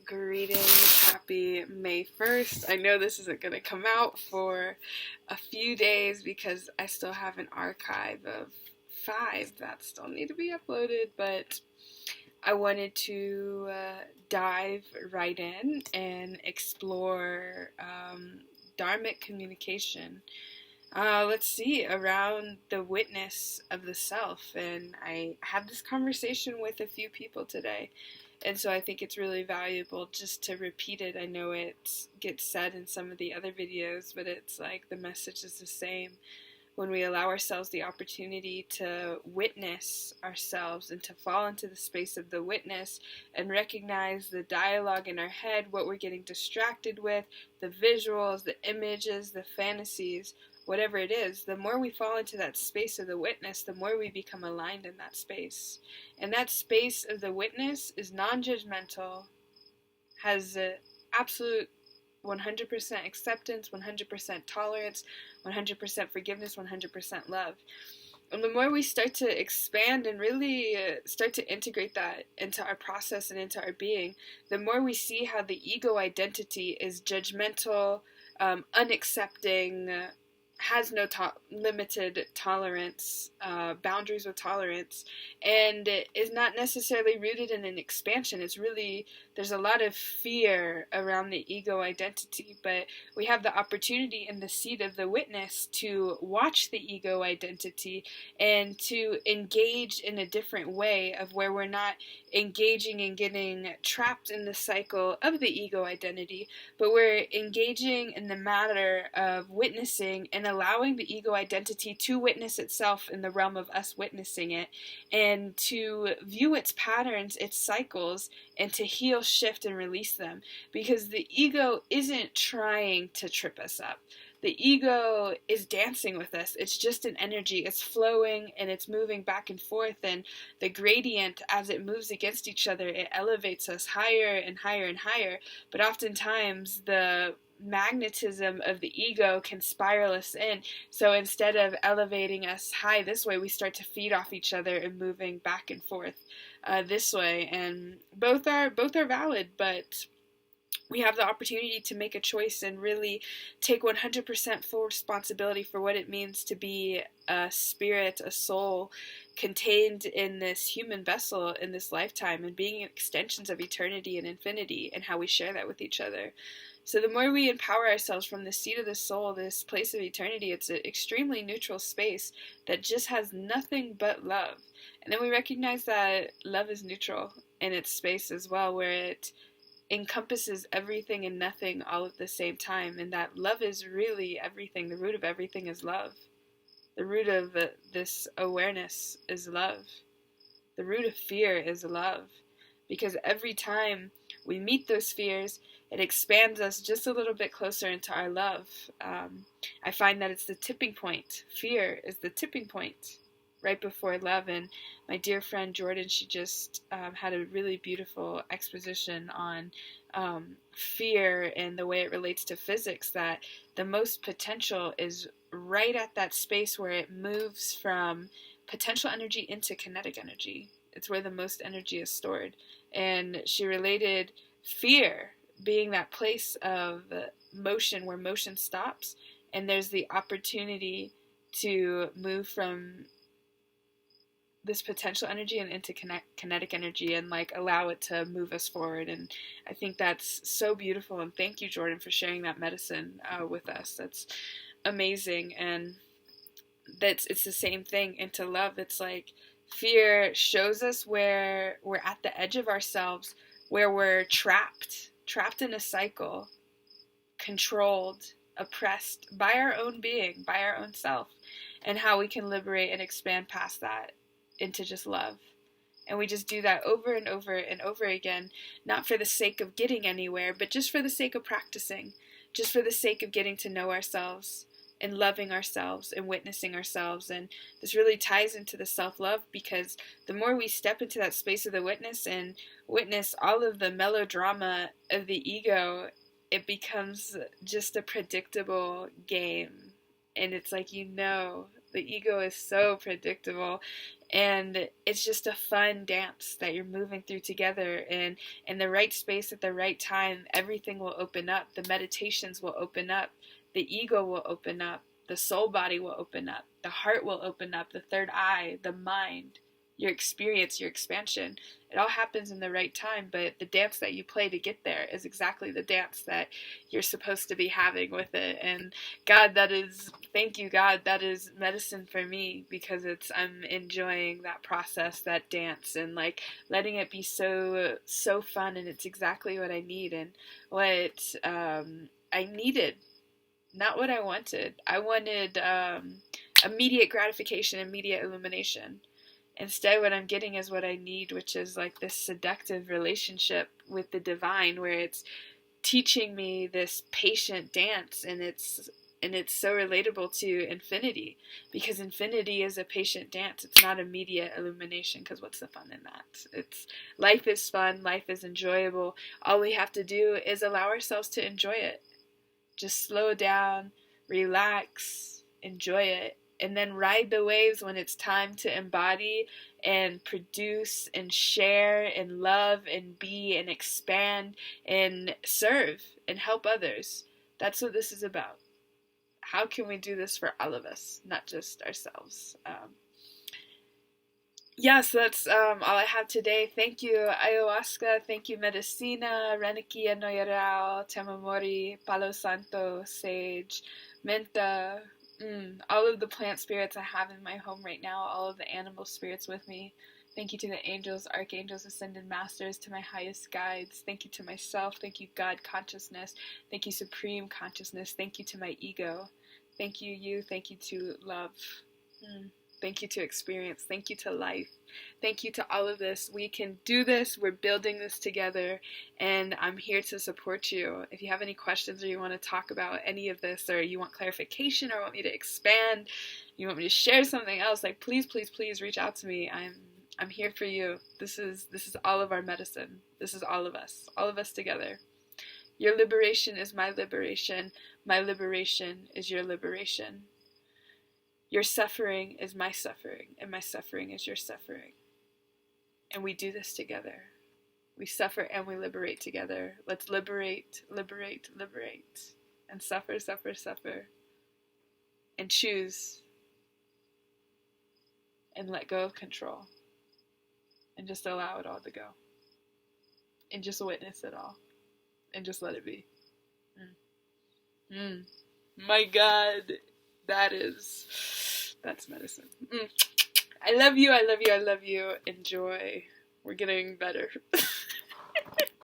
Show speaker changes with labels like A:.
A: Greetings, happy May 1st. I know this isn't going to come out for a few days because I still have an archive of 5 that still need to be uploaded, but I wanted to dive right in and explore Dharmic communication. Let's see, around the witness of the self. And I had this conversation with a few people today. And so I think it's really valuable just to repeat it. I know it gets said in some of the other videos, but it's like the message is the same. When we allow ourselves the opportunity to witness ourselves and to fall into the space of the witness and recognize the dialogue in our head, what we're getting distracted with, the visuals, the images, the fantasies, whatever it is, the more we fall into that space of the witness, the more we become aligned in that space. And that space of the witness is non-judgmental, has absolute 100% acceptance, 100% tolerance, 100% forgiveness, 100% love. And the more we start to expand and really start to integrate that into our process and into our being, the more we see how the ego identity is judgmental, unaccepting, has no limited tolerance, boundaries with tolerance, and is not necessarily rooted in an expansion. It's really, there's a lot of fear around the ego identity, but we have the opportunity in the seat of the witness to watch the ego identity and to engage in a different way of where we're not engaging and getting trapped in the cycle of the ego identity, but we're engaging in the matter of witnessing and allowing the ego identity to witness itself in the realm of us witnessing it, and to view its patterns, its cycles, and to heal, shift, and release them. Because the ego isn't trying to trip us up. The ego is dancing with us. It's just an energy. It's flowing and it's moving back and forth. And the gradient, as it moves against each other, it elevates us higher and higher and higher. But oftentimes, the magnetism of the ego can spiral us in. So instead of elevating us high this way, we start to feed off each other and moving back and forth this way. And both are valid, but we have the opportunity to make a choice and really take 100% full responsibility for what it means to be a spirit, a soul, contained in this human vessel in this lifetime, and being extensions of eternity and infinity, and how we share that with each other. So the more we empower ourselves from the seat of the soul, this place of eternity, it's an extremely neutral space that just has nothing but love. And then we recognize that love is neutral in its space as well, where it encompasses everything and nothing all at the same time, and that love is really everything. The root of everything is love. The root of this awareness is love. The root of fear is love, because every time we meet those fears, it expands us just a little bit closer into our love. I find that it's the tipping point. Fear is the tipping point right before love. And my dear friend Jordan, she just had a really beautiful exposition on fear and the way it relates to physics, that the most potential is right at that space where it moves from potential energy into kinetic energy. It's where the most energy is stored. And she related fear being that place of motion where motion stops, and there's the opportunity to move from this potential energy and into kinetic energy, and like allow it to move us forward. And I think that's so beautiful, and thank you, Jordan, for sharing that medicine with us. That's amazing. And it's the same thing into love. It's like fear shows us where we're at the edge of ourselves, where we're trapped in a cycle, controlled, oppressed by our own being, by our own self, and how we can liberate and expand past that into just love. And we just do that over and over and over again, not for the sake of getting anywhere, but just for the sake of practicing, just for the sake of getting to know ourselves and loving ourselves and witnessing ourselves. And this really ties into the self-love, because the more we step into that space of the witness and witness all of the melodrama of the ego, it becomes just a predictable game. And it's like, the ego is so predictable, And it's just a fun dance that you're moving through together, and in the right space at the right time, everything will open up. The meditations will open up, the ego will open up, the soul body will open up, the heart will open up, the third eye, the mind, your experience, your expansion. It all happens in the right time, but the dance that you play to get there is exactly the dance that you're supposed to be having with it. And God, thank you, God, that is medicine for me, because I'm enjoying that process, that dance, and like letting it be so fun. And it's exactly what I need, and what I needed, not what I wanted. I wanted immediate gratification, immediate illumination. Instead, what I'm getting is what I need, which is like this seductive relationship with the divine, where it's teaching me this patient dance, and it's so relatable to infinity, because infinity is a patient dance. It's not immediate illumination, because what's the fun in that? Life is fun, life is enjoyable. All we have to do is allow ourselves to enjoy it. Just slow down, relax, enjoy it, and then ride the waves when it's time to embody and produce and share and love and be and expand and serve and help others. That's what this is about. How can we do this for all of us, not just ourselves? So that's all I have today. Thank you, ayahuasca. Thank you, medicina, Renikia Noyarao, Tamamori, Palo Santo, sage, menta. All of the plant spirits I have in my home right now, all of the animal spirits with me. Thank you to the angels, archangels, ascended masters, to my highest guides. Thank you to myself. Thank you, God consciousness. Thank you, supreme consciousness. Thank you to my ego. Thank you, you. Thank you to love. Thank you to experience. Thank you to life. Thank you to all of this. We can do this. We're building this together, and I'm here to support you. If you have any questions, or you want to talk about any of this, or you want clarification, or want me to expand, you want me to share something else, like please, please, please reach out to me. I'm here for you. This is all of our medicine. This is all of us together. Your liberation is my liberation. My liberation is your liberation. Your suffering is my suffering, and my suffering is your suffering. And we do this together. We suffer and we liberate together. Let's liberate, liberate, liberate. And suffer, suffer, suffer. And choose. And let go of control. And just allow it all to go. And just witness it all. And just let it be. My God. That's medicine. I love you, I love you, I love you. Enjoy. We're getting better.